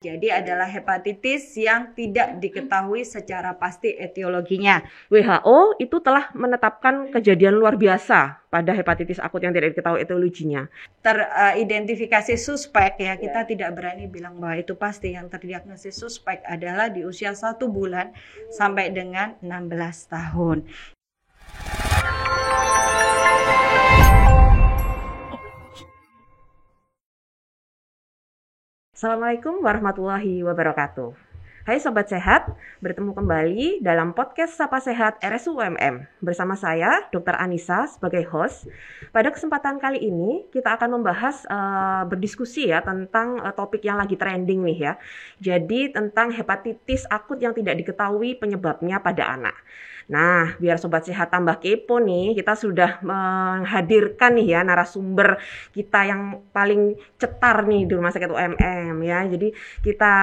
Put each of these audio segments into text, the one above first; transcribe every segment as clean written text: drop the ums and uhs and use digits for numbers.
Jadi adalah hepatitis yang tidak diketahui secara pasti etiologinya. WHO itu telah menetapkan kejadian luar biasa pada hepatitis akut yang tidak diketahui etiologinya. Teridentifikasi suspek ya, kita tidak berani bilang bahwa itu pasti. Yang terdiagnosis suspek adalah di usia 1 bulan sampai dengan 16 tahun. Assalamualaikum warahmatullahi wabarakatuh. Hai Sobat Sehat, bertemu kembali dalam podcast Sapa Sehat RSUUMM. Bersama saya, Dr. Anissa sebagai host. Pada kesempatan kali ini, kita akan membahas, berdiskusi ya tentang topik yang lagi trending nih ya. Jadi tentang hepatitis akut yang tidak diketahui penyebabnya pada anak. Nah, biar Sobat Sehat tambah kepo nih, kita sudah menghadirkan nih ya narasumber kita yang paling cetar nih di Rumah Sakit UMM ya. Jadi kita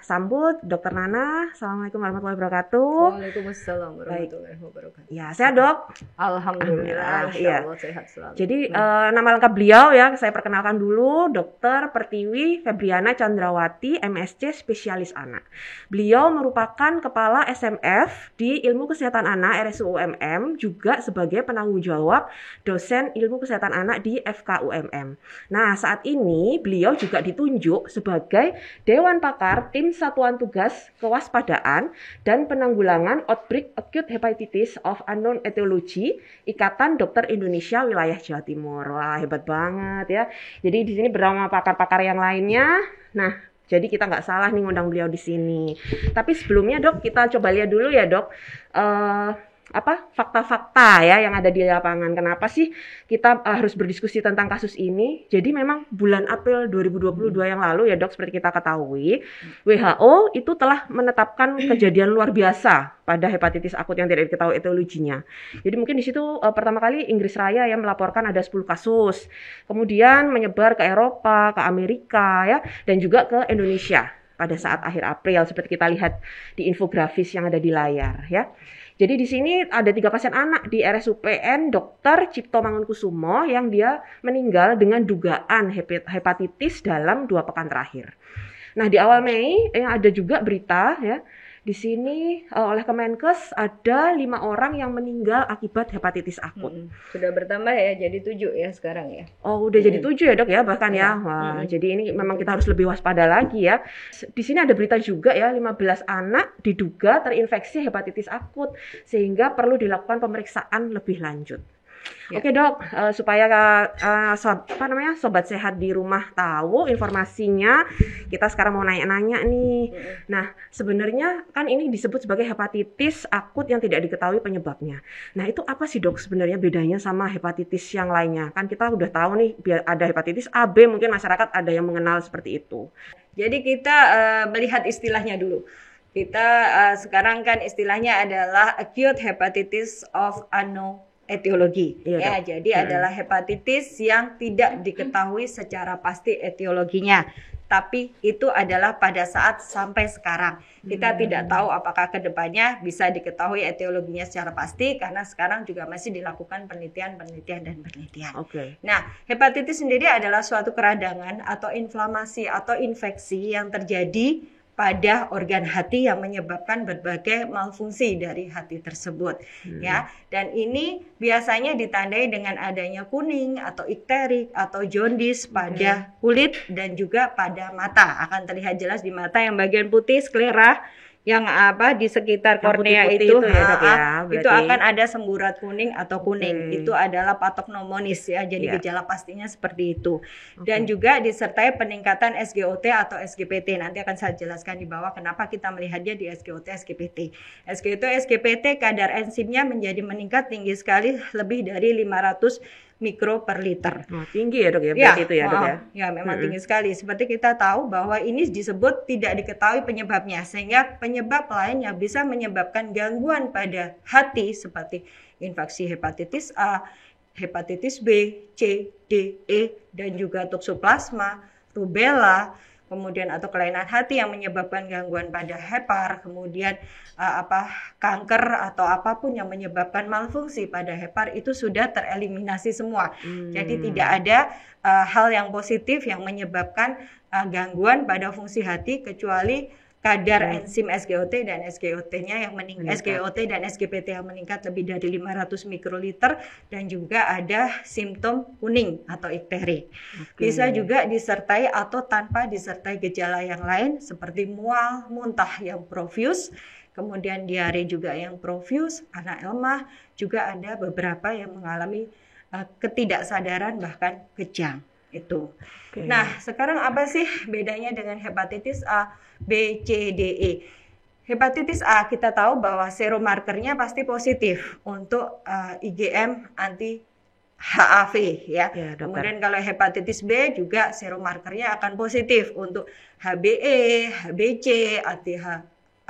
sambut Dr. Nana. Assalamualaikum warahmatullahi wabarakatuh. Waalaikumsalam warahmatullahi wabarakatuh. Ya, sehat dok? Alhamdulillah, Iya. sehat selalu. Jadi nama lengkap beliau ya, saya perkenalkan dulu, Dr. Pertiwi Febriana Chandrawati, MSc Spesialis Anak. Beliau merupakan Kepala SMF di Ilmu Kesehatan Anak RSUUMM, juga sebagai penanggung jawab dosen Ilmu Kesehatan Anak di FKUMM. Nah, saat ini beliau juga ditunjuk sebagai Dewan Pakar Tim Satuan Tugas Kewaspadaan dan Penanggulangan Outbreak Acute Hepatitis of Unknown Etiology Ikatan Dokter Indonesia Wilayah Jawa Timur. Wah, hebat banget ya. Jadi di sini bersama pakar-pakar yang lainnya. Nah, jadi kita nggak salah nih ngundang beliau di sini. Tapi sebelumnya dok, kita coba lihat dulu ya dok, fakta-fakta ya yang ada di lapangan. Kenapa sih kita harus berdiskusi tentang kasus ini? Jadi memang bulan April 2022 yang lalu ya dok, seperti kita ketahui, WHO itu telah menetapkan kejadian luar biasa pada hepatitis akut yang tidak diketahui etiologinya. Jadi mungkin di situ pertama kali Inggris Raya yang melaporkan ada 10 kasus. Kemudian menyebar ke Eropa, ke Amerika ya, dan juga ke Indonesia pada saat akhir April seperti kita lihat di infografis yang ada di layar ya. Jadi di sini ada 3 pasien anak di RSUPN Dr. Cipto Mangunkusumo yang dia meninggal dengan dugaan hepatitis dalam 2 pekan terakhir. Nah, di awal Mei ada juga berita ya. Di sini oleh Kemenkes ada 5 orang yang meninggal akibat hepatitis akut. Sudah bertambah ya, jadi 7 ya sekarang ya. Oh, udah jadi 7 ya dok ya bahkan ya. Wah, jadi ini memang kita harus lebih waspada lagi ya. Di sini ada berita juga ya, 15 anak diduga terinfeksi hepatitis akut sehingga perlu dilakukan pemeriksaan lebih lanjut. Ya. Oke dok, supaya sobat sehat di rumah tahu informasinya, kita sekarang mau nanya-nanya nih. Nah, sebenarnya kan ini disebut sebagai hepatitis akut yang tidak diketahui penyebabnya. Nah, itu apa sih dok sebenarnya bedanya sama hepatitis yang lainnya? Kan kita udah tahu nih, ada hepatitis A, B, mungkin masyarakat ada yang mengenal seperti itu. Jadi kita melihat istilahnya dulu. Kita sekarang kan istilahnya adalah acute hepatitis of unknown etiologi ya, jadi adalah hepatitis yang tidak diketahui secara pasti etiologinya, tapi itu adalah pada saat sampai sekarang kita tidak tahu apakah kedepannya bisa diketahui etiologinya secara pasti, karena sekarang juga masih dilakukan penelitian. Nah, hepatitis sendiri adalah suatu keradangan atau inflamasi atau infeksi yang terjadi pada organ hati yang menyebabkan berbagai malfungsi dari hati tersebut ya, dan ini biasanya ditandai dengan adanya kuning atau ikterik atau jaundice pada kulit dan juga pada mata. Akan terlihat jelas di mata yang bagian putih sklera yang di sekitar kornea itu ya, itu akan ada semburat kuning atau kuning. Itu adalah patognomonis ya, jadi gejala pastinya seperti itu. Dan juga disertai peningkatan SGOT atau SGPT. Nanti akan saya jelaskan di bawah kenapa kita melihatnya di SGOT SGPT. SGOT SGPT kadar enzimnya menjadi meningkat tinggi sekali, lebih dari 500 mikro per liter. Tinggi ya dok ya, berarti itu ya dok ya? Ya memang tinggi sekali. Seperti kita tahu bahwa ini disebut tidak diketahui penyebabnya, sehingga penyebab lain yang bisa menyebabkan gangguan pada hati seperti infeksi hepatitis A, hepatitis B, C, D, E, dan juga toksoplasma, rubella, kemudian atau kelainan hati yang menyebabkan gangguan pada hepar, kemudian kanker atau apapun yang menyebabkan malfungsi pada hepar itu sudah tereliminasi semua. Jadi tidak ada hal yang positif yang menyebabkan gangguan pada fungsi hati kecuali kadar enzim SGOT dan SGOT-nya yang SGOT dan SGPT yang meningkat lebih dari 500 mikroliter dan juga ada simptom kuning atau ikteri. Bisa juga disertai atau tanpa disertai gejala yang lain seperti mual, muntah yang profuse, kemudian diare juga yang profuse, anak lemah, juga ada beberapa yang mengalami ketidaksadaran bahkan kejang. Itu. Nah, sekarang apa sih bedanya dengan hepatitis A, B, C, D, E? Hepatitis A kita tahu bahwa seromarkernya pasti positif untuk IgM anti HAV ya. Kemudian kalau hepatitis B juga seromarkernya akan positif untuk HBE, HBC, anti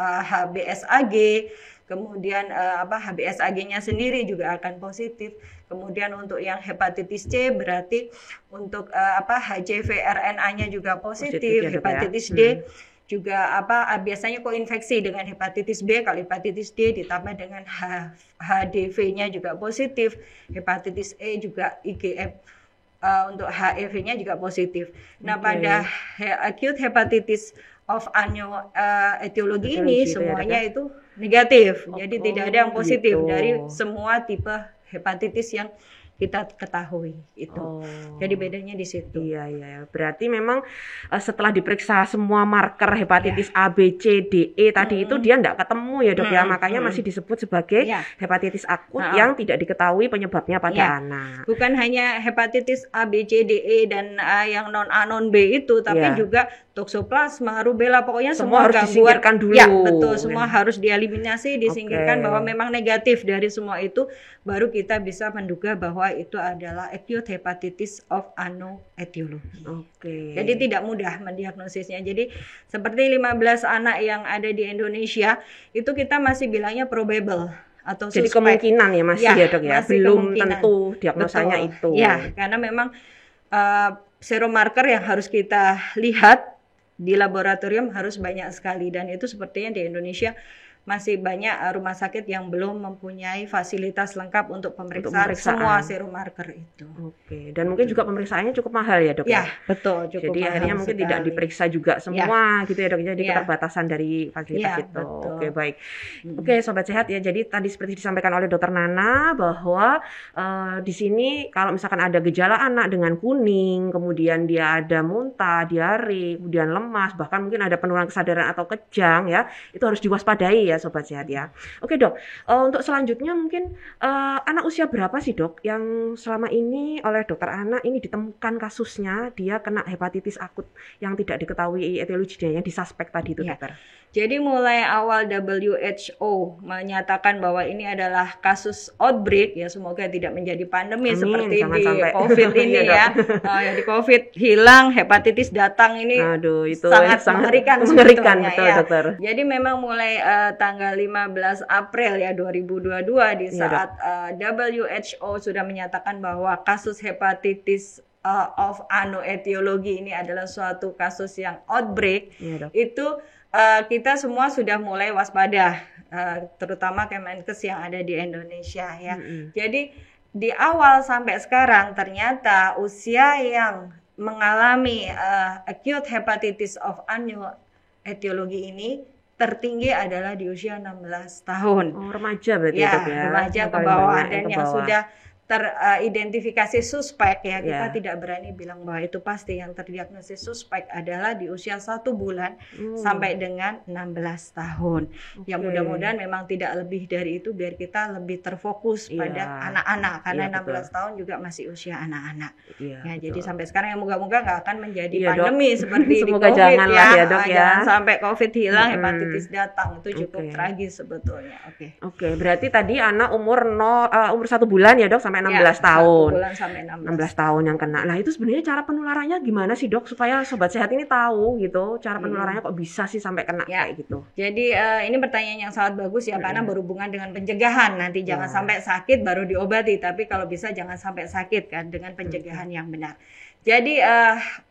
HBsAg. Kemudian HBsAg-nya sendiri juga akan positif. Kemudian untuk yang hepatitis C berarti untuk HCV RNA-nya juga positif. Hepatitis D juga biasanya koinfeksi dengan hepatitis B. Kalau hepatitis D ditambah dengan HDV-nya juga positif. Hepatitis E juga IgM untuk HIV-nya juga positif. Nah, pada acute hepatitis of unknown etiologi ini semuanya itu negatif. Jadi tidak ada yang positif dari semua tipe hepatitis yang kita ketahui itu. Jadi bedanya di situ. Iya. Berarti memang setelah diperiksa semua marker hepatitis A, B, C, D, E tadi itu dia enggak ketemu ya dok ya. Makanya masih disebut sebagai hepatitis akut yang tidak diketahui penyebabnya pada anak. Bukan hanya hepatitis A, B, C, D, E dan yang non A, non B itu, tapi juga toksoplasma, rubella, pokoknya semua harus gangguan. disingkirkan dulu. Ya, betul. Semua harus dieliminasi, disingkirkan bahwa memang negatif dari semua itu, baru kita bisa menduga bahwa itu adalah acute hepatitis of unknown etiology. Jadi tidak mudah mendiagnosisnya. Jadi seperti 15 anak yang ada di Indonesia, itu kita masih bilangnya probable atau jadi suspek. Kemungkinan ya masih ya dok ya, belum kemungkinan. tentu diagnosanya itu. Ya, karena memang seromarker yang harus kita lihat di laboratorium harus banyak sekali, dan itu sepertinya di Indonesia masih banyak rumah sakit yang belum mempunyai fasilitas lengkap untuk pemeriksaan semua seromarker itu. Dan mungkin juga pemeriksaannya cukup mahal ya dok ya? Betul, cukup jadi mahal akhirnya mungkin sekali. tidak diperiksa juga semua gitu ya dok, jadi keterbatasan dari fasilitas itu. Betul. Baik. Sobat sehat ya, jadi tadi seperti disampaikan oleh dokter Nana bahwa di sini kalau misalkan ada gejala anak dengan kuning, kemudian dia ada muntah, diare, kemudian lemas, bahkan mungkin ada penurunan kesadaran atau kejang ya, itu harus diwaspadai ya sobat sehat ya. Oke dok, untuk selanjutnya mungkin anak usia berapa sih dok yang selama ini oleh dokter anak ini ditemukan kasusnya dia kena hepatitis akut yang tidak diketahui etiologinya, yang disuspek tadi itu dokter? Jadi mulai awal WHO menyatakan bahwa ini adalah kasus outbreak ya, semoga tidak menjadi pandemi seperti di COVID ini ya. Di COVID hilang, hepatitis datang, ini itu sangat mengerikan betul ya. dokter. Jadi memang mulai tanggal 15 April ya 2022 di saat WHO sudah menyatakan bahwa kasus hepatitis of unknown etiologi ini adalah suatu kasus yang outbreak, itu kita semua sudah mulai waspada, terutama Kemenkes yang ada di Indonesia ya. Jadi di awal sampai sekarang ternyata usia yang mengalami acute hepatitis of unknown etiologi ini tertinggi adalah di usia 16 tahun. Remaja berarti ya, remaja ke bawah, dan yang sudah teridentifikasi suspek ya, kita tidak berani bilang bahwa itu pasti. Yang terdiagnosis suspek adalah di usia 1 bulan sampai dengan 16 tahun. Yang mudah-mudahan memang tidak lebih dari itu, biar kita lebih terfokus pada anak-anak, karena 16 tahun juga masih usia anak-anak. Jadi sampai sekarang yang moga-moga nggak akan menjadi pandemi seperti di COVID ya dok ya. Jangan sampai COVID hilang, hepatitis datang, itu cukup tragis sebetulnya. Berarti tadi anak umur 1 bulan ya dok sampai 16 tahun. 1 bulan sampai 16 tahun yang kena. Nah, itu sebenarnya cara penularannya gimana sih, Dok? Supaya sobat sehat ini tahu gitu, cara penularannya kok bisa sih sampai kena kayak gitu. Jadi ini pertanyaan yang sangat bagus ya, karena berhubungan dengan pencegahan. Nanti jangan sampai sakit baru diobati, tapi kalau bisa jangan sampai sakit kan, dengan pencegahan yang benar. Jadi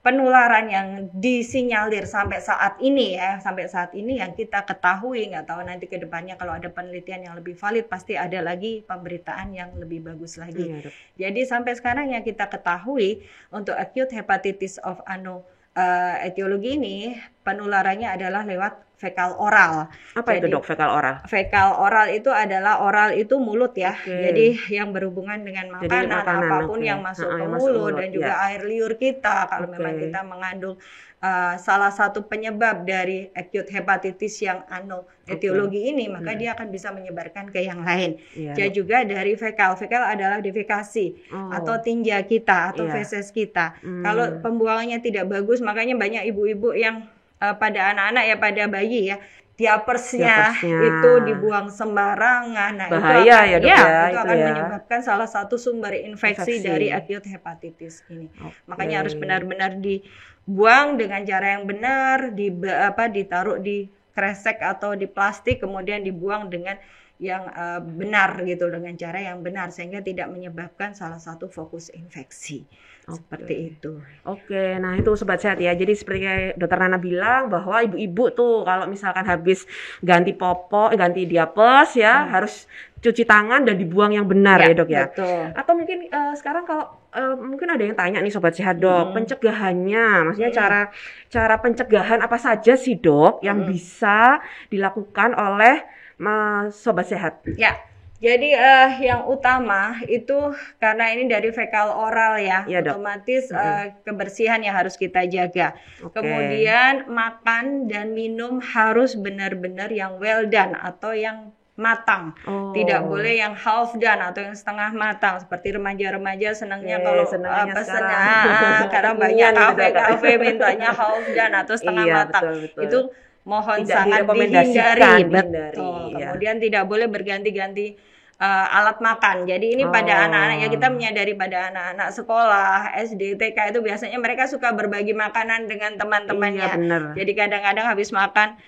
penularan yang disinyalir sampai saat ini yang kita ketahui, nggak tahu nanti ke depannya kalau ada penelitian yang lebih valid pasti ada lagi pemberitaan yang lebih bagus lagi. Jadi sampai sekarang yang kita ketahui untuk acute hepatitis of unknown etiologi ini penularannya adalah lewat fekal oral. Apa itu Jadi dok fekal oral? fekal oral itu adalah oral itu mulut ya. Oke. Jadi yang berhubungan dengan Jadi makanan, makanan, apapun oke. yang masuk ke Yang masuk mulut mulut, dan juga ya. air liur kita. Kalau Oke. memang kita mengandung salah satu penyebab dari acute hepatitis yang etiologi ini, maka dia akan bisa menyebarkan ke yang lain. Iya, Dan Dok. juga dari fekal. Fekal adalah defekasi Oh. atau tinja kita atau Iya. feses kita. Kalau pembuangannya tidak bagus, makanya banyak ibu-ibu yang pada anak-anak ya, pada bayi ya, diapersnya Diapersnya. itu dibuang sembarangan. Nah, Bahaya ya, Dok, ya, itu itu akan ya. menyebabkan salah satu sumber infeksi Infeksi. dari acute hepatitis ini. Oke. Makanya harus benar-benar dibuang dengan cara yang benar, ditaruh di kresek atau di plastik, kemudian dibuang dengan yang benar gitu, dengan cara yang benar sehingga tidak menyebabkan salah satu fokus infeksi. Seperti itu. Oke, nah itu sobat sehat ya. Jadi seperti kayak dokter Nana bilang bahwa ibu-ibu tuh kalau misalkan habis ganti popok, ganti diapers ya, harus cuci tangan dan dibuang yang benar ya, Dok ya. Betul. Atau mungkin sekarang kalau mungkin ada yang tanya nih sobat sehat, Dok, pencegahannya, maksudnya cara pencegahan apa saja sih, Dok, yang bisa dilakukan oleh sobat sehat? Ya. Jadi yang utama itu karena ini dari fekal oral ya, Iya, Dok. otomatis kebersihan yang harus kita jaga. Oke. Kemudian makan dan minum harus benar-benar yang well done atau yang matang. Oh. Tidak boleh yang half done atau yang setengah matang. Seperti remaja-remaja senangnya Oke, kalau senangnya pesen sekarang. karena banyak Kekinian gitu, Dok. kafe-kafe mintanya half done atau setengah Iya, matang. betul. Itu mohon Tidak sangat direkomendasikan, dihindari. dihindari, Betul. iya. Kemudian tidak boleh berganti-ganti alat makan. Jadi ini pada anak-anak ya, kita menyadari pada anak-anak sekolah, SD, TK itu biasanya mereka suka berbagi makanan dengan teman-temannya. Iya, benar. Jadi kadang-kadang habis makan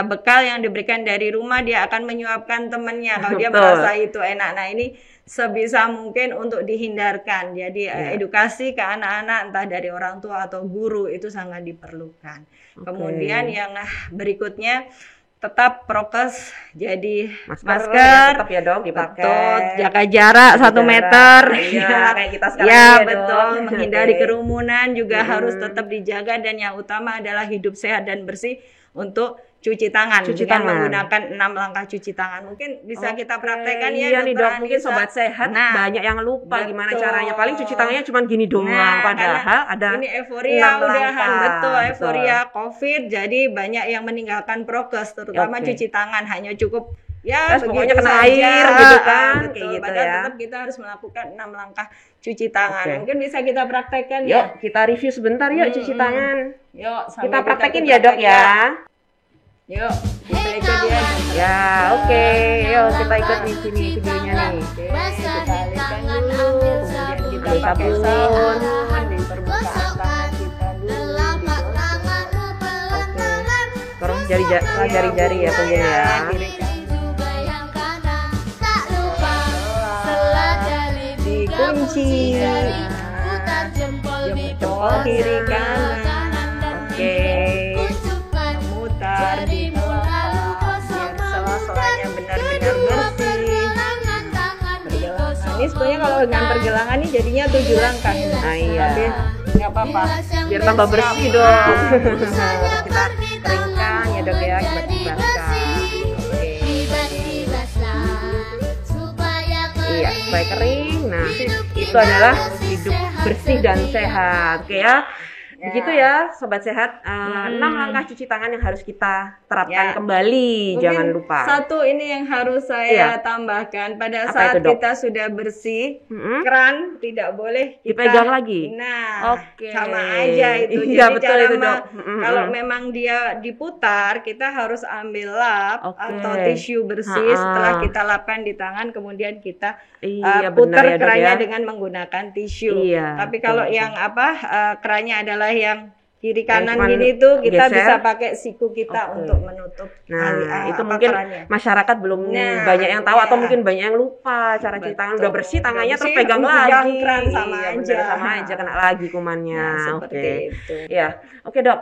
bekal yang diberikan dari rumah dia akan menyuapkan temannya kalau dia Betul. merasa itu enak. Nah, ini sebisa mungkin untuk dihindarkan. Jadi edukasi ke anak-anak entah dari orang tua atau guru itu sangat diperlukan. Kemudian yang berikutnya tetap prokes, jadi masker ya, tetap ya, Dok, dipakai. betul, jaga jarak 1 jarak. meter, Iya, kayak kita sekarang ya ini ya, betul, Dok. menghindari Oke. kerumunan juga harus tetap dijaga, dan yang utama adalah hidup sehat dan bersih untuk cuci tangan Cuci dengan tangan. menggunakan 6 langkah cuci tangan. Mungkin bisa kita praktekkan ya, Iya nih, Dokter Dok, mungkin Anissa. sobat sehat Nah, banyak yang lupa gimana betul. caranya. Paling cuci tangannya cuma gini doang, padahal karena ada ini euforia 6 udahan, langkah. betul, euforia COVID, jadi banyak yang meninggalkan prokes, terutama Oke. cuci tangan, hanya cukup ya Terus begitu pokoknya kena saja. air gitu kan, Betul, kayak gitu padahal ya. tetap kita harus melakukan 6 langkah cuci tangan. Oke. Mungkin bisa kita praktekkan Yuk, ya. kita review sebentar yuk cuci tangan. Yuk, sambil Kita praktekin ya, Dok ya. Yuk, kita ikut ya. Ya, oke. Yuk, kita ikut di sini videonya nih. Oke, kita alihkan dulu, kemudian kita Ambil pakai sabun. sabun di permukaan tangan kita dulu. Sekarang jari-jari ya punya ya. Dikunci. Jempol kiri kanan. Oke. Memutar di telapak biar sela-selanya benar-benar bersih. Pergelangan ini sebenarnya kalau dengan pergelangan ini jadinya 7 langkah. Ah, iya. Tapi nggak apa-apa. Biar tambah bersih dong. Kita keringkan ya, Dok ya, kita dibaskan. Iya, supaya kering. Nah, itu adalah hidup bersih dan sehat. Oke ya. Begitu ya, sobat sehat. 6 langkah cuci tangan yang harus kita terapkan Ya. kembali. Mungkin Jangan lupa. satu ini yang harus saya tambahkan, pada Apa saat itu, Dok? kita sudah bersih, Mm-mm. keran tidak boleh kita Dipegang lagi? Nah, Oke. sama aja itu. Iya, Jadi betul cara itu, Dok. kalau memang dia diputar, kita harus ambil lap Oke. atau tisu bersih. Ha-ha. Setelah kita lapkan di tangan, kemudian kita Iya, putar benar ya, Dok kerannya ya. dengan menggunakan tisu. Iya, Tapi betul, kalau betul. yang kerannya adalah yang kiri kanan cuman gini itu kita geser. bisa pakai siku kita Oke. untuk menutup Nah, itu mungkin kerannya. masyarakat belum Nah, banyak yang tahu iya. atau mungkin banyak yang lupa cara cuci tangan. Udah Betul. bersih tangannya Udah terus bersih, pegang pegang lagi. keran sama Iya, aja. bener, sama aja kena lagi kumannya. Nah, seperti Oke. itu. Ya, oke Dok.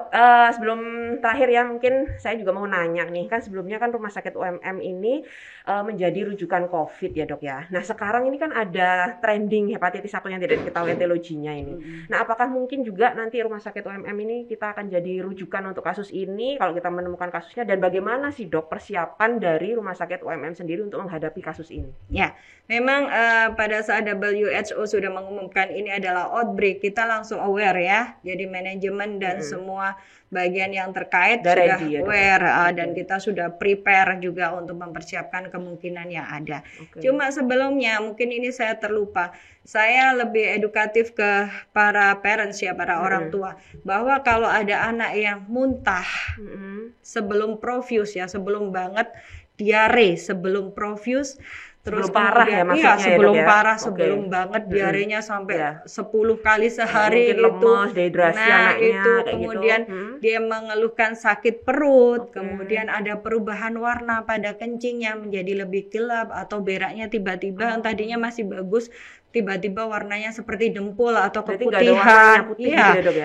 Sebelum terakhir ya, mungkin saya juga mau nanya nih, kan sebelumnya kan Rumah Sakit UMM ini menjadi rujukan COVID ya, Dok ya. Nah, sekarang ini kan ada trending hepatitis akut yang tidak diketahui etiologinya ini. Nah, apakah mungkin juga nanti Rumah Sakit UMM ini ini kita akan jadi rujukan untuk kasus ini kalau kita menemukan kasusnya, dan bagaimana sih Dok persiapan dari Rumah Sakit UMM sendiri untuk menghadapi kasus ini? Ya, memang pada saat WHO sudah mengumumkan ini adalah outbreak, kita langsung aware ya. Jadi manajemen dan semua bagian yang terkait sudah aware dan kita sudah prepare juga untuk mempersiapkan kemungkinan yang ada. Cuma sebelumnya mungkin ini saya terlupa. Saya lebih edukatif ke para parents ya, para orang tua, bahwa kalau ada anak yang muntah sebelum profuse ya, sebelum banget diare, sebelum profuse, terus sebelum parah ya maksudnya, sebelum parah, sebelum banget diarenya sampai 10 kali sehari mungkin lemas, dehidrasi anaknya, itu kemudian dia mengeluhkan sakit perut, kemudian ada perubahan warna pada kencingnya menjadi lebih gelap, atau beraknya tiba-tiba yang tadinya masih bagus tiba-tiba warnanya seperti dempul atau keputihan.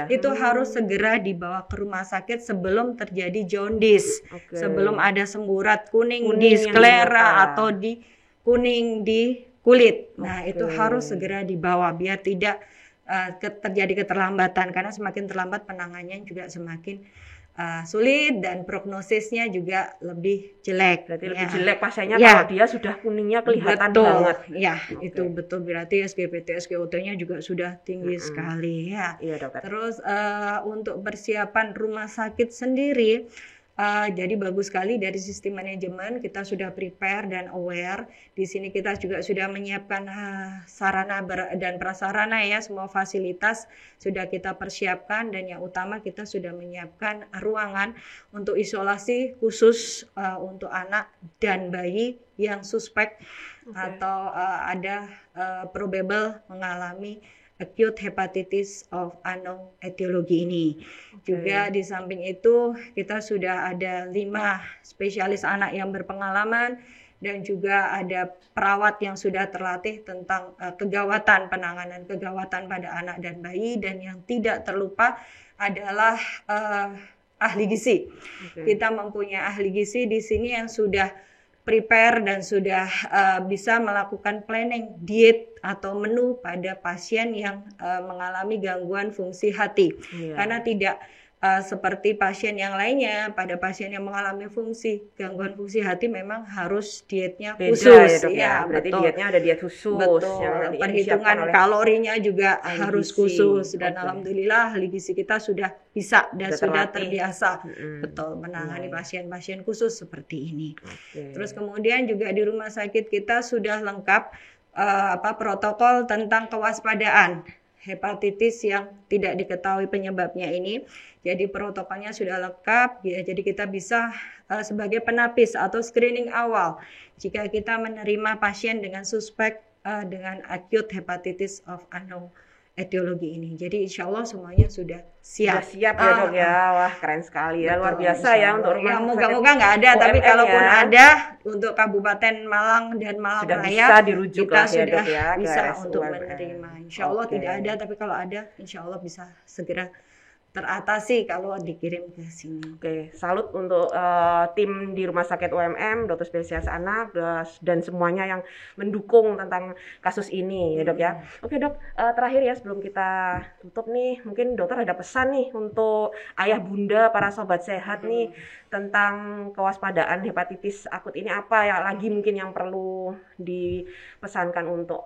Itu harus segera dibawa ke rumah sakit sebelum terjadi jaundice, sebelum ada semburat kuning di sklera atau di kuning di kulit. Nah, itu harus segera dibawa biar tidak terjadi keterlambatan, karena semakin terlambat penanganannya juga semakin sulit dan prognosisnya juga lebih jelek. Berarti lebih jelek pasiennya kalau dia sudah kuningnya kelihatan banget. Ya, itu betul, berarti SGPT, SGOT-nya juga sudah tinggi sekali ya. Iya, Dokter. Terus untuk persiapan rumah sakit sendiri, jadi bagus sekali dari sistem manajemen kita sudah prepare dan aware. Di sini kita juga sudah menyiapkan sarana dan prasarana ya, semua fasilitas sudah kita persiapkan, dan yang utama kita sudah menyiapkan ruangan untuk isolasi khusus untuk anak dan bayi yang suspek atau ada probable mengalami acute hepatitis of unknown etiologi ini. Juga di samping itu kita sudah ada 5 spesialis anak yang berpengalaman, dan juga ada perawat yang sudah terlatih tentang kegawatan, penanganan kegawatan pada anak dan bayi, dan yang tidak terlupa adalah ahli gizi. Kita mempunyai ahli gizi di sini yang sudah prepare dan sudah bisa melakukan planning diet atau menu pada pasien yang mengalami gangguan fungsi hati. Karena tidak seperti pasien yang lainnya, pada pasien yang mengalami gangguan fungsi hati memang harus dietnya khusus. Berarti dietnya ada diet khusus. Yang perhitungan kalorinya juga harus khusus, dan alhamdulillah ahli gizi kita sudah bisa dan sudah terbiasa menangani pasien-pasien khusus seperti ini. Terus kemudian juga di rumah sakit kita sudah lengkap protokol tentang kewaspadaan hepatitis yang tidak diketahui penyebabnya ini. Jadi protokolnya sudah lengkap ya, jadi kita bisa sebagai penapis atau screening awal jika kita menerima pasien dengan suspek dengan acute hepatitis of unknown etiologi ini. Jadi insya Allah semuanya sudah siap. Ya Dok ya, wah keren sekali ya, luar biasa ya untuk rumah sakit. Moga-moga nggak ada, tapi kalaupun ada untuk Kabupaten Malang dan Malang sudah Raya bisa dirujuk kita lah sudah ya, Dok, bisa ke untuk RSUMM. menerima. Insya Allah tidak ada, tapi kalau ada insya Allah bisa segera teratasi kalau dikirim ke sini. Salut untuk tim di Rumah Sakit UMM, dokter spesialis anak, dan semuanya yang mendukung tentang kasus ini ya Dok ya. Dok, terakhir ya sebelum kita tutup nih, mungkin dokter ada pesan nih untuk ayah bunda, para sobat sehat nih tentang kewaspadaan hepatitis akut ini, apa ya lagi mungkin yang perlu dipesankan untuk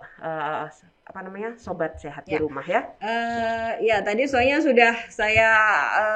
sobat sehat di rumah ya? Tadi soalnya sudah saya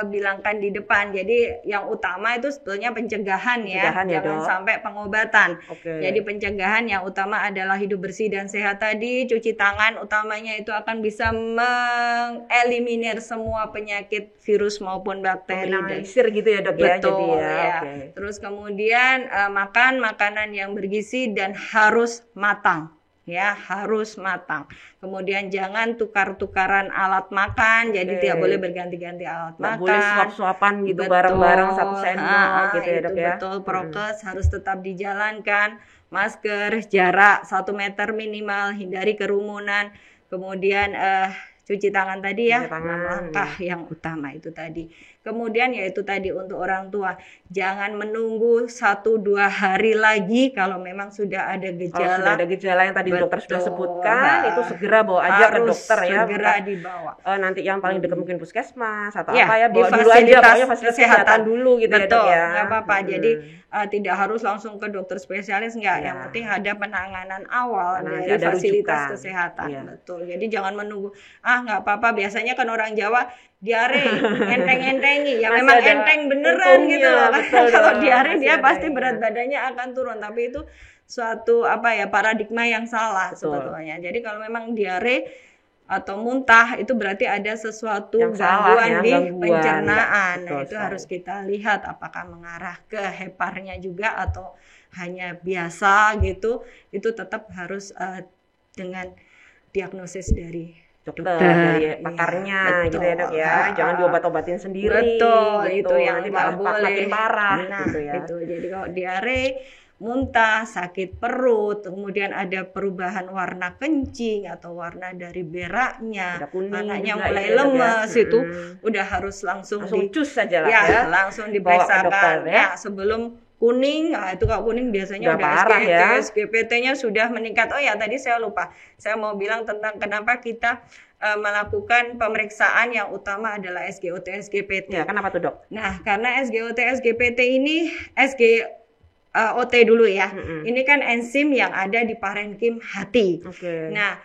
bilangkan di depan. Jadi yang utama itu sebetulnya pencegahan ya, jangan sampai pengobatan. Jadi pencegahan yang utama adalah hidup bersih dan sehat tadi, cuci tangan utamanya itu akan bisa mengeliminir semua penyakit virus maupun bakteri. Minimalisir gitu ya Dok. Betul, ya. Terus kemudian makan makanan yang bergizi dan harus matang. Ya, harus matang. Kemudian jangan tukar-tukaran alat makan, jadi tidak boleh berganti-ganti alat makan. Boleh suap-suapan gitu bareng-bareng satu sendok gitu ya Dok ya. Betul, prokes harus tetap dijalankan. Masker, jarak 1 meter minimal, hindari kerumunan. Kemudian cuci tangan tadi ya, 6 langkah yang utama itu tadi. Kemudian yaitu tadi untuk orang tua, jangan menunggu 1-2 hari lagi kalau memang sudah ada Kalau gejala. sudah ada gejala yang tadi dokter sudah Betul. sebutkan, itu segera bawa aja ke Harus dokter ya. segera Bukan, dibawa. nanti yang paling dekat mungkin puskesmas atau Ya, apa ya, di bawa dulu aja fasilitas pokoknya fasilitas kesehatan dulu gitu ya, Betul, Dok ya. nggak apa-apa. Jadi tidak harus langsung ke dokter spesialis, nggak. Ya. Yang penting ada penanganan awal Karena dari ada fasilitas rujukan. kesehatan. Ya. Betul. Jadi jangan menunggu, nggak apa-apa. Biasanya kan orang Jawa diare, enteng-entengi. Ya Masih memang ada enteng beneran untungnya, gitu loh. betul Kalau dong. diare Masih dia ada pasti ya. berat badannya akan turun. Tapi itu suatu paradigma yang salah Betul. sebetulnya. Jadi kalau memang diare atau muntah itu berarti ada sesuatu Yang salah gangguan ya, di gangguan. pencernaan. Betul Nah, itu sekali. harus kita lihat apakah mengarah ke heparnya juga atau hanya biasa gitu. Itu tetap harus dengan diagnosis dari Dokter, dokter. dari pakarnya Iya, gitu ya, Dok ya. betul. Jangan diobat-obatin sendiri. Betul, gitu. itu yang nanti nggak malah boleh. makin parah Nah, gitu ya. itu. Jadi kalau diare, muntah, sakit perut, kemudian ada perubahan warna kencing atau warna dari beraknya, Ada kuning warnanya juga mulai ya, Dok ya. lemes, itu Mm-mm. udah harus langsung Cus saja lah ya, ya. langsung Bawa ke dokter, diperiksakan ya. sebelum kuning. Itu kalau kuning biasanya Udah udah parah SGT, ya. SGPT-nya sudah meningkat. Oh ya, tadi saya lupa. Saya mau bilang tentang kenapa kita melakukan pemeriksaan yang utama adalah SGOT, SGPT. Ya, kenapa tuh, Dok? Nah, karena SGOT, SGPT ini SGOT dulu ya. Ini kan enzim yang ada di parenkim hati. Oke. Nah,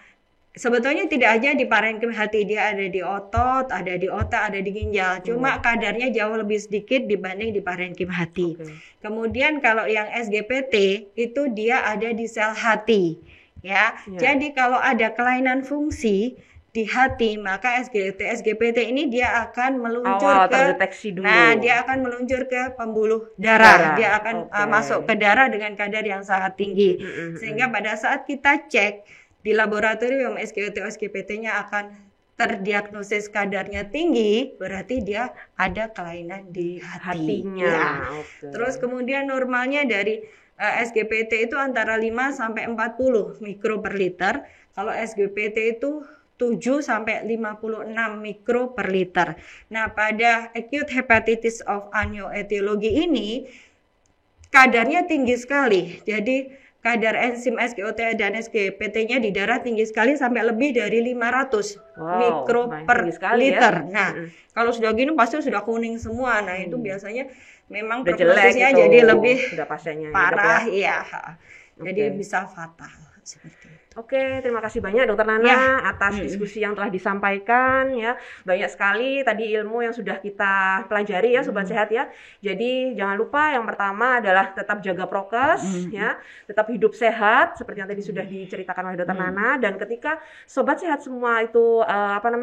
sebetulnya tidak aja di parenkim hati, dia ada di otot, ada di otak, ada di ginjal. Cuma kadarnya jauh lebih sedikit dibanding di parenkim hati. Oke. Kemudian kalau yang SGPT itu dia ada di sel hati, ya. Ya. Jadi kalau ada kelainan fungsi di hati, maka SGPT ini dia akan meluncur Awal ke terdeteksi dulu. Nah, dia akan meluncur ke pembuluh darah. Darah. Dia akan Oke. masuk ke darah dengan kadar yang sangat tinggi. Sehingga pada saat kita cek di laboratorium SGOT SGPT-nya akan terdiagnosis kadarnya tinggi, berarti dia ada kelainan di hati. Hatinya. Ya. Oke. Terus kemudian normalnya dari SGPT itu antara 5 sampai 40 mikro per liter. Kalau SGPT itu 7 sampai 56 mikro per liter. Nah, pada acute hepatitis of aneuploidy ini kadarnya tinggi sekali. Jadi kadar enzim SGOT dan SGPT-nya di darah tinggi sekali sampai lebih dari 500 mikro per tinggi sekali liter. ya. Nah, kalau sudah gini pasti sudah kuning semua. Nah, itu biasanya memang Udah jelek prognosisnya gitu. jadi lebih Udah pasiennya parah, gitu ya. Jadi Oke. bisa fatal seperti itu. Oke, terima kasih banyak Dokter Nana Ya. atas diskusi yang telah disampaikan ya. Banyak sekali tadi ilmu yang sudah kita pelajari ya Sobat Sehat ya. Jadi jangan lupa yang pertama adalah tetap jaga prokes ya, tetap hidup sehat seperti yang tadi sudah diceritakan oleh Dokter Nana, dan ketika Sobat Sehat semua itu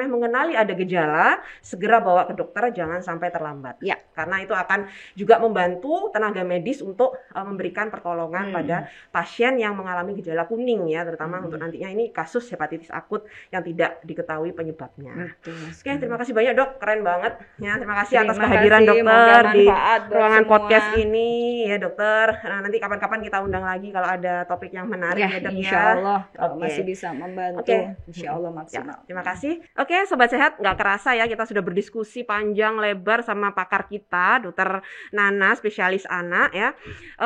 mengenali ada gejala, segera bawa ke dokter, jangan sampai terlambat. Ya. Karena itu akan juga membantu tenaga medis untuk memberikan pertolongan pada pasien yang mengalami gejala kuning ya, terutama untuk nantinya ini kasus hepatitis akut yang tidak diketahui penyebabnya. Oke, terima kasih banyak Dok, keren banget ya. Terima kasih atas Terima kehadiran kasih, dokter semoga di manfaat buat ruangan semua. podcast ini ya Dokter. Nah, nanti kapan-kapan kita undang lagi kalau ada topik yang menarik ya, Dok insya ya. Allah kalau Oke. masih bisa membantu, Oke. insya Allah Ya, maksimal. terima kasih. Oke, Sobat Sehat, nggak kerasa ya kita sudah berdiskusi panjang lebar sama pakar kita, Dokter Nana, spesialis anak ya.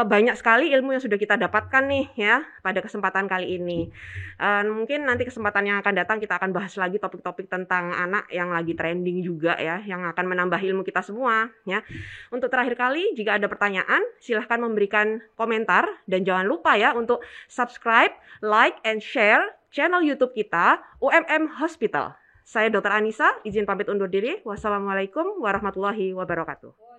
Banyak sekali ilmu yang sudah kita dapatkan nih ya pada kesempatan kali ini. Mungkin nanti kesempatan yang akan datang kita akan bahas lagi topik-topik tentang anak yang lagi trending juga ya, yang akan menambah ilmu kita semua ya. Untuk terakhir kali, jika ada pertanyaan, silahkan memberikan komentar dan jangan lupa ya untuk subscribe, like, and share channel YouTube kita UMM Hospital. Saya Dr. Anissa, izin pamit undur diri. Wassalamualaikum warahmatullahi wabarakatuh.